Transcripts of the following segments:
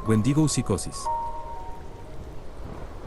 Wendigo psicosis.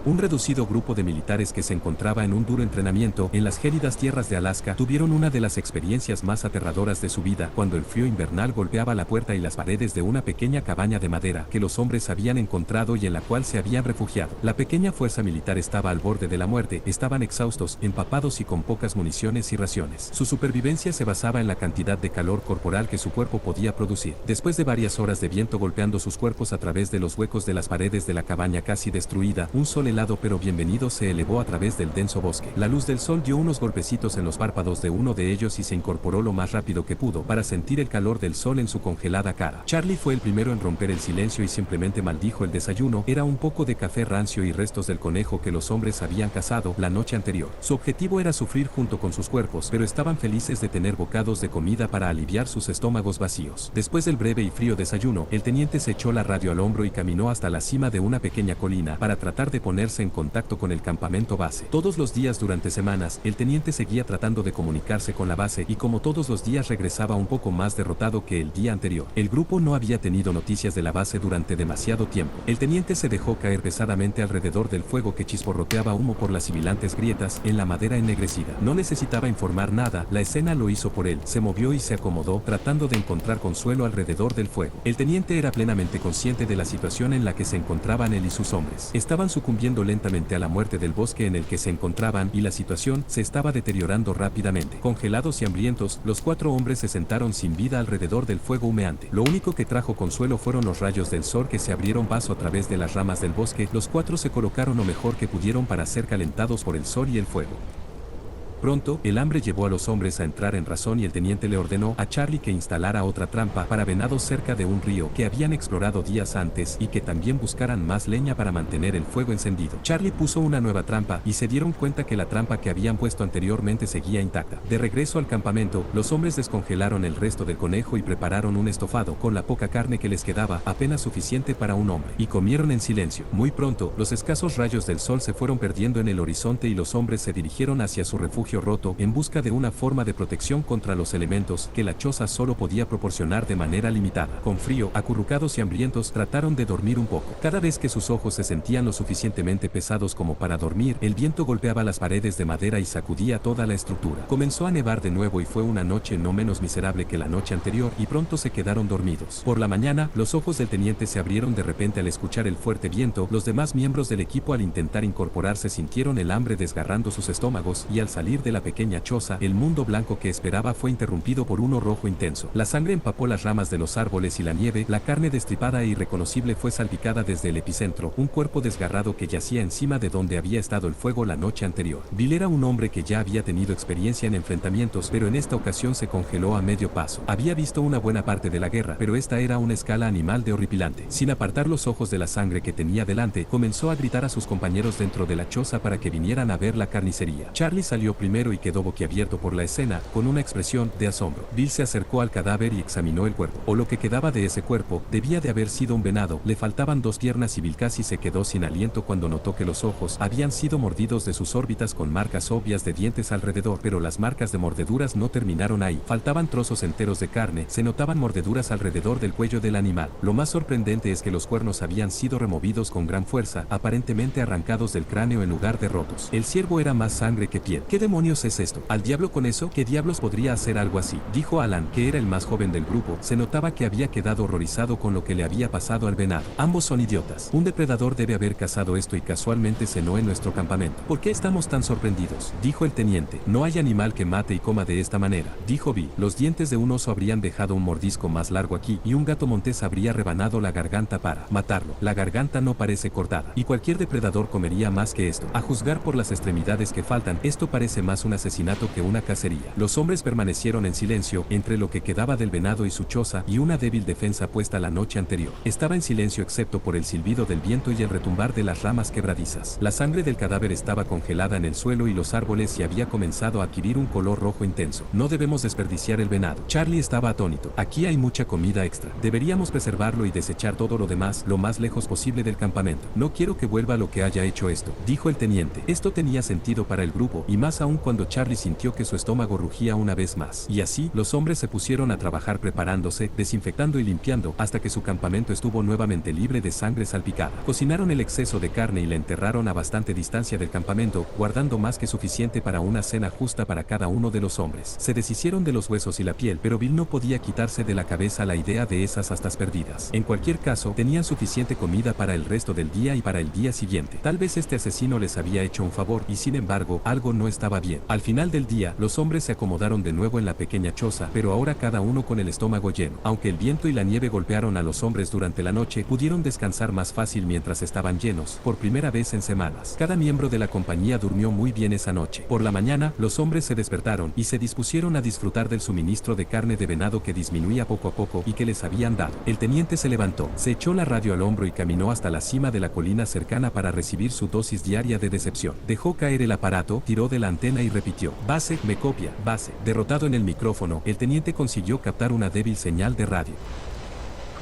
Un reducido grupo de militares que se encontraba en un duro entrenamiento en las gélidas tierras de Alaska tuvieron una de las experiencias más aterradoras de su vida cuando el frío invernal golpeaba la puerta y las paredes de una pequeña cabaña de madera que los hombres habían encontrado y en la cual se habían refugiado. La pequeña fuerza militar estaba al borde de la muerte, estaban exhaustos, empapados y con pocas municiones y raciones. Su supervivencia se basaba en la cantidad de calor corporal que su cuerpo podía producir. Después de varias horas de viento golpeando sus cuerpos a través de los huecos de las paredes de la cabaña casi destruida, un sol helado pero bienvenido se elevó a través del denso bosque. La luz del sol dio unos golpecitos en los párpados de uno de ellos y se incorporó lo más rápido que pudo para sentir el calor del sol en su congelada cara. Charlie fue el primero en romper el silencio y simplemente maldijo el desayuno. Era un poco de café rancio y restos del conejo que los hombres habían cazado la noche anterior. Su objetivo era sufrir junto con sus cuerpos, pero estaban felices de tener bocados de comida para aliviar sus estómagos vacíos. Después del breve y frío desayuno, el teniente se echó la radio al hombro y caminó hasta la cima de una pequeña colina para tratar de ponerse en contacto con el campamento base. Todos los días durante semanas, el teniente seguía tratando de comunicarse con la base y como todos los días regresaba un poco más derrotado que el día anterior. El grupo no había tenido noticias de la base durante demasiado tiempo. El teniente se dejó caer pesadamente alrededor del fuego que chisporroteaba humo por las sibilantes grietas en la madera ennegrecida. No necesitaba informar nada, la escena lo hizo por él. Se movió y se acomodó, tratando de encontrar consuelo alrededor del fuego. El teniente era plenamente consciente de la situación en la que se encontraban él y sus hombres. Estaban sucumbiendo lentamente a la muerte del bosque en el que se encontraban y la situación se estaba deteriorando rápidamente. Congelados y hambrientos, los 4 hombres se sentaron sin vida alrededor del fuego humeante. Lo único que trajo consuelo fueron los rayos del sol que se abrieron paso a través de las ramas del bosque. Los 4 se colocaron lo mejor que pudieron para ser calentados por el sol y el fuego. Pronto, el hambre llevó a los hombres a entrar en razón y el teniente le ordenó a Charlie que instalara otra trampa para venados cerca de un río que habían explorado días antes y que también buscaran más leña para mantener el fuego encendido. Charlie puso una nueva trampa y se dieron cuenta que la trampa que habían puesto anteriormente seguía intacta. De regreso al campamento, los hombres descongelaron el resto del conejo y prepararon un estofado con la poca carne que les quedaba, apenas suficiente para un hombre, y comieron en silencio. Muy pronto, los escasos rayos del sol se fueron perdiendo en el horizonte y los hombres se dirigieron hacia su refugio roto en busca de una forma de protección contra los elementos que la choza solo podía proporcionar de manera limitada. Con frío, acurrucados y hambrientos, trataron de dormir un poco. Cada vez que sus ojos se sentían lo suficientemente pesados como para dormir, el viento golpeaba las paredes de madera y sacudía toda la estructura. Comenzó a nevar de nuevo y fue una noche no menos miserable que la noche anterior y pronto se quedaron dormidos. Por la mañana, los ojos del teniente se abrieron de repente al escuchar el fuerte viento. Los demás miembros del equipo al intentar incorporarse sintieron el hambre desgarrando sus estómagos y al salir de la pequeña choza, el mundo blanco que esperaba fue interrumpido por uno rojo intenso. La sangre empapó las ramas de los árboles y la nieve, la carne destripada e irreconocible fue salpicada desde el epicentro, un cuerpo desgarrado que yacía encima de donde había estado el fuego la noche anterior. Bill era un hombre que ya había tenido experiencia en enfrentamientos, pero en esta ocasión se congeló a medio paso. Había visto una buena parte de la guerra, pero esta era una escala animal de horripilante. Sin apartar los ojos de la sangre que tenía delante, comenzó a gritar a sus compañeros dentro de la choza para que vinieran a ver la carnicería. Charlie salió primero y quedó boquiabierto por la escena, con una expresión de asombro. Bill se acercó al cadáver y examinó el cuerpo, o lo que quedaba de ese cuerpo. Debía de haber sido un venado, le faltaban 2 piernas y Bill casi se quedó sin aliento cuando notó que los ojos habían sido mordidos de sus órbitas con marcas obvias de dientes alrededor, pero las marcas de mordeduras no terminaron ahí. Faltaban trozos enteros de carne, se notaban mordeduras alrededor del cuello del animal. Lo más sorprendente es que los cuernos habían sido removidos con gran fuerza, aparentemente arrancados del cráneo en lugar de rotos. El ciervo era más sangre que piel. ¿Qué demonios es esto? ¿Al diablo con eso? ¿Qué diablos podría hacer algo así? Dijo Alan, que era el más joven del grupo. Se notaba que había quedado horrorizado con lo que le había pasado al venado. Ambos son idiotas. Un depredador debe haber cazado esto y casualmente cenó en nuestro campamento. ¿Por qué estamos tan sorprendidos? Dijo el teniente. No hay animal que mate y coma de esta manera. Dijo Bill. Los dientes de un oso habrían dejado un mordisco más largo aquí y un gato montés habría rebanado la garganta para matarlo. La garganta no parece cortada y cualquier depredador comería más que esto. A juzgar por las extremidades que faltan, esto parece más un asesinato que una cacería. Los hombres permanecieron en silencio entre lo que quedaba del venado y su choza y una débil defensa puesta la noche anterior. Estaba en silencio excepto por el silbido del viento y el retumbar de las ramas quebradizas. La sangre del cadáver estaba congelada en el suelo y los árboles y había comenzado a adquirir un color rojo intenso. No debemos desperdiciar el venado. Charlie estaba atónito. Aquí hay mucha comida extra. Deberíamos preservarlo y desechar todo lo demás lo más lejos posible del campamento. No quiero que vuelva lo que haya hecho esto, dijo el teniente. Esto tenía sentido para el grupo y más aún aún cuando Charlie sintió que su estómago rugía una vez más. Y así, los hombres se pusieron a trabajar preparándose, desinfectando y limpiando, hasta que su campamento estuvo nuevamente libre de sangre salpicada. Cocinaron el exceso de carne y la enterraron a bastante distancia del campamento, guardando más que suficiente para una cena justa para cada uno de los hombres. Se deshicieron de los huesos y la piel, pero Bill no podía quitarse de la cabeza la idea de esas astas perdidas. En cualquier caso, tenían suficiente comida para el resto del día y para el día siguiente. Tal vez este asesino les había hecho un favor, y sin embargo, algo no estaba bien. Al final del día, los hombres se acomodaron de nuevo en la pequeña choza, pero ahora cada uno con el estómago lleno. Aunque el viento y la nieve golpearon a los hombres durante la noche, pudieron descansar más fácil mientras estaban llenos, por primera vez en semanas. Cada miembro de la compañía durmió muy bien esa noche. Por la mañana, los hombres se despertaron y se dispusieron a disfrutar del suministro de carne de venado que disminuía poco a poco y que les habían dado. El teniente se levantó, se echó la radio al hombro y caminó hasta la cima de la colina cercana para recibir su dosis diaria de decepción. Dejó caer el aparato, tiró de la antena y repitió: base, me copia, base. Derrotado en el micrófono, el teniente consiguió captar una débil señal de radio.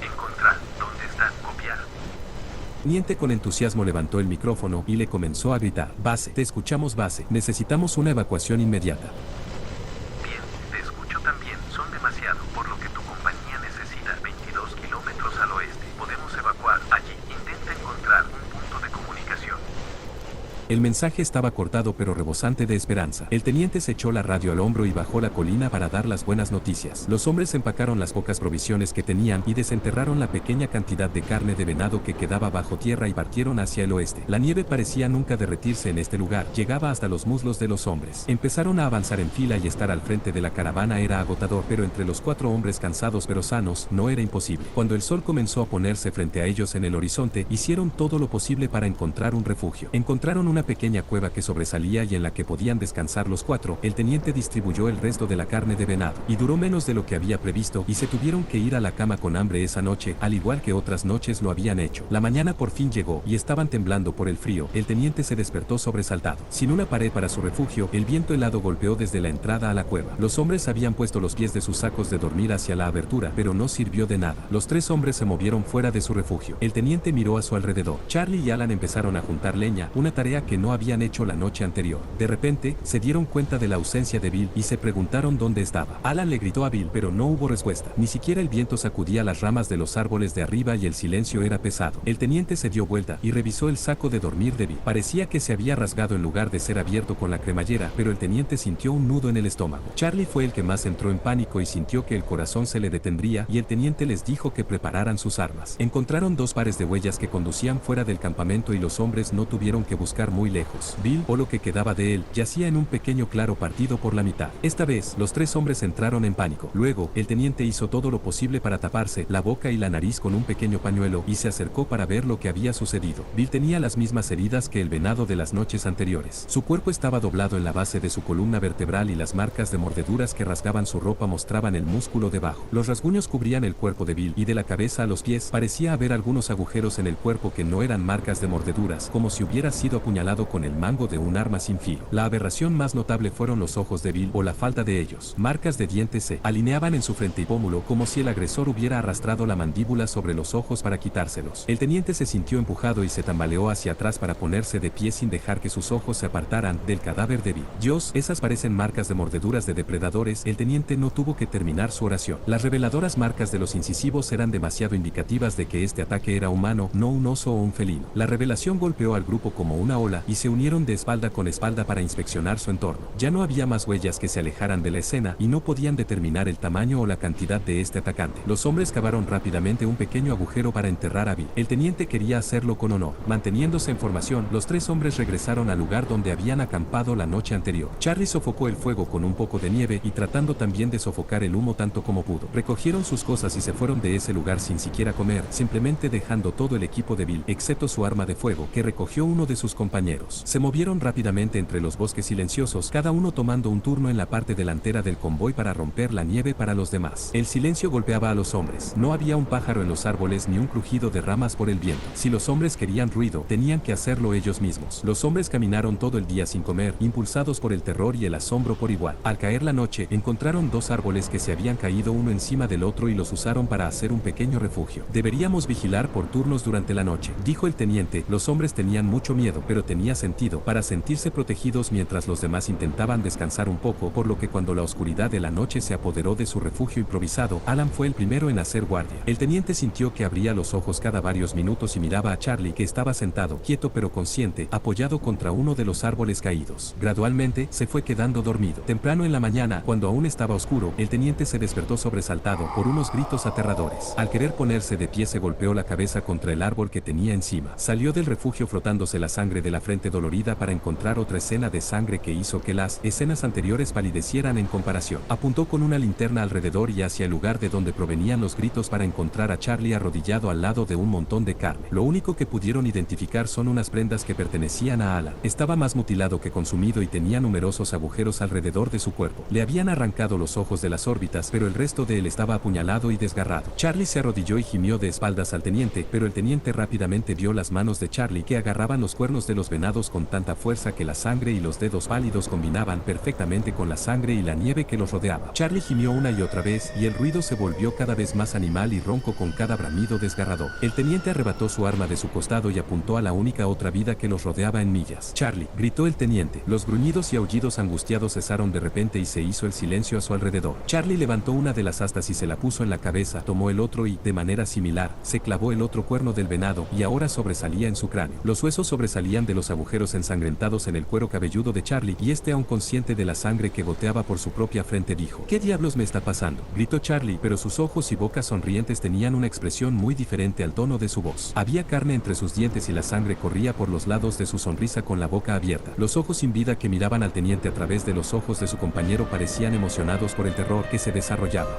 Encontrar, ¿dónde está? Copiar. El teniente con entusiasmo levantó el micrófono y le comenzó a gritar: base, te escuchamos base, necesitamos una evacuación inmediata. Bien, te escucho también, son demasiado, por lo que tu compañía necesita 22 kilómetros al oeste. Podemos evacuar allí, intenta encontrar un punto de comunicación. El mensaje estaba cortado pero rebosante de esperanza. El teniente se echó la radio al hombro y bajó la colina para dar las buenas noticias. Los hombres empacaron las pocas provisiones que tenían y desenterraron la pequeña cantidad de carne de venado que quedaba bajo tierra y partieron hacia el oeste. La nieve parecía nunca derretirse en este lugar, llegaba hasta los muslos de los hombres. Empezaron a avanzar en fila y estar al frente de la caravana era agotador, pero entre los 4 hombres cansados pero sanos, no era imposible. Cuando el sol comenzó a ponerse frente a ellos en el horizonte, hicieron todo lo posible para encontrar un refugio. Encontraron una pequeña cueva que sobresalía y en la que podían descansar los 4. El teniente distribuyó el resto de la carne de venado, y duró menos de lo que había previsto, y se tuvieron que ir a la cama con hambre esa noche, al igual que otras noches lo habían hecho. La mañana por fin llegó, y estaban temblando por el frío. El teniente se despertó sobresaltado. Sin una pared para su refugio, el viento helado golpeó desde la entrada a la cueva. Los hombres habían puesto los pies de sus sacos de dormir hacia la abertura, pero no sirvió de nada. Los 3 hombres se movieron fuera de su refugio. El teniente miró a su alrededor. Charlie y Alan empezaron a juntar leña, una tarea que no habían hecho la noche anterior. De repente, se dieron cuenta de la ausencia de Bill y se preguntaron dónde estaba. Alan le gritó a Bill, pero no hubo respuesta. Ni siquiera el viento sacudía las ramas de los árboles de arriba y el silencio era pesado. El teniente se dio vuelta y revisó el saco de dormir de Bill. Parecía que se había rasgado en lugar de ser abierto con la cremallera, pero el teniente sintió un nudo en el estómago. Charlie fue el que más entró en pánico y sintió que el corazón se le detendría, y el teniente les dijo que prepararan sus armas. Encontraron 2 pares de huellas que conducían fuera del campamento y los hombres no tuvieron que buscar muy lejos. Bill, o lo que quedaba de él, yacía en un pequeño claro partido por la mitad. Esta vez, los 3 hombres entraron en pánico. Luego, el teniente hizo todo lo posible para taparse la boca y la nariz con un pequeño pañuelo y se acercó para ver lo que había sucedido. Bill tenía las mismas heridas que el venado de las noches anteriores. Su cuerpo estaba doblado en la base de su columna vertebral y las marcas de mordeduras que rasgaban su ropa mostraban el músculo debajo. Los rasguños cubrían el cuerpo de Bill y de la cabeza a los pies parecía haber algunos agujeros en el cuerpo que no eran marcas de mordeduras, como si hubiera sido apuñalado con el mango de un arma sin filo. La aberración más notable fueron los ojos de Bill, o la falta de ellos. Marcas de dientes se alineaban en su frente y pómulo como si el agresor hubiera arrastrado la mandíbula sobre los ojos para quitárselos. El teniente se sintió empujado y se tambaleó hacia atrás para ponerse de pie sin dejar que sus ojos se apartaran del cadáver de Bill. Dios, esas parecen marcas de mordeduras de depredadores. El teniente no tuvo que terminar su oración. Las reveladoras marcas de los incisivos eran demasiado indicativas de que este ataque era humano, no un oso o un felino. La revelación golpeó al grupo como una ola y se unieron de espalda con espalda para inspeccionar su entorno. Ya no había más huellas que se alejaran de la escena y no podían determinar el tamaño o la cantidad de este atacante. Los hombres cavaron rápidamente un pequeño agujero para enterrar a Bill. El teniente quería hacerlo con honor. Manteniéndose en formación, los 3 hombres regresaron al lugar donde habían acampado la noche anterior. Charlie sofocó el fuego con un poco de nieve y tratando también de sofocar el humo tanto como pudo. Recogieron sus cosas y se fueron de ese lugar sin siquiera comer, simplemente dejando todo el equipo de Bill, excepto su arma de fuego, que recogió uno de sus compañeros. Se movieron rápidamente entre los bosques silenciosos, cada uno tomando un turno en la parte delantera del convoy para romper la nieve para los demás. El silencio golpeaba a los hombres. No había un pájaro en los árboles ni un crujido de ramas por el viento. Si los hombres querían ruido, tenían que hacerlo ellos mismos. Los hombres caminaron todo el día sin comer, impulsados por el terror y el asombro por igual. Al caer la noche, encontraron 2 árboles que se habían caído uno encima del otro y los usaron para hacer un pequeño refugio. Deberíamos vigilar por turnos durante la noche, dijo el teniente. Los hombres tenían mucho miedo, pero tenía sentido, para sentirse protegidos mientras los demás intentaban descansar un poco, por lo que cuando la oscuridad de la noche se apoderó de su refugio improvisado, Alan fue el primero en hacer guardia. El teniente sintió que abría los ojos cada varios minutos y miraba a Charlie, que estaba sentado, quieto pero consciente, apoyado contra uno de los árboles caídos. Gradualmente, se fue quedando dormido. Temprano en la mañana, cuando aún estaba oscuro, el teniente se despertó sobresaltado por unos gritos aterradores. Al querer ponerse de pie se golpeó la cabeza contra el árbol que tenía encima. Salió del refugio frotándose la sangre de la frente dolorida para encontrar otra escena de sangre que hizo que las escenas anteriores palidecieran en comparación. Apuntó con una linterna alrededor y hacia el lugar de donde provenían los gritos para encontrar a Charlie arrodillado al lado de un montón de carne. Lo único que pudieron identificar son unas prendas que pertenecían a Alan. Estaba más mutilado que consumido y tenía numerosos agujeros alrededor de su cuerpo. Le habían arrancado los ojos de las órbitas, pero el resto de él estaba apuñalado y desgarrado. Charlie se arrodilló y gimió de espaldas al teniente, pero el teniente rápidamente vio las manos de Charlie que agarraban los cuernos de los venados con tanta fuerza que la sangre y los dedos pálidos combinaban perfectamente con la sangre y la nieve que los rodeaba. Charlie gimió una y otra vez y el ruido se volvió cada vez más animal y ronco con cada bramido desgarrador. El teniente arrebató su arma de su costado y apuntó a la única otra vida que los rodeaba en millas. Charlie, gritó el teniente. Los gruñidos y aullidos angustiados cesaron de repente y se hizo el silencio a su alrededor. Charlie levantó una de las astas y se la puso en la cabeza, tomó el otro y, de manera similar, se clavó el otro cuerno del venado y ahora sobresalía en su cráneo. Los huesos sobresalían de los agujeros ensangrentados en el cuero cabelludo de Charlie y este, aún consciente de la sangre que goteaba por su propia frente, dijo: ¿Qué diablos me está pasando?, gritó Charlie, pero sus ojos y boca sonrientes tenían una expresión muy diferente al tono de su voz. Había carne entre sus dientes y la sangre corría por los lados de su sonrisa con la boca abierta. Los ojos sin vida que miraban al teniente a través de los ojos de su compañero parecían emocionados por el terror que se desarrollaba.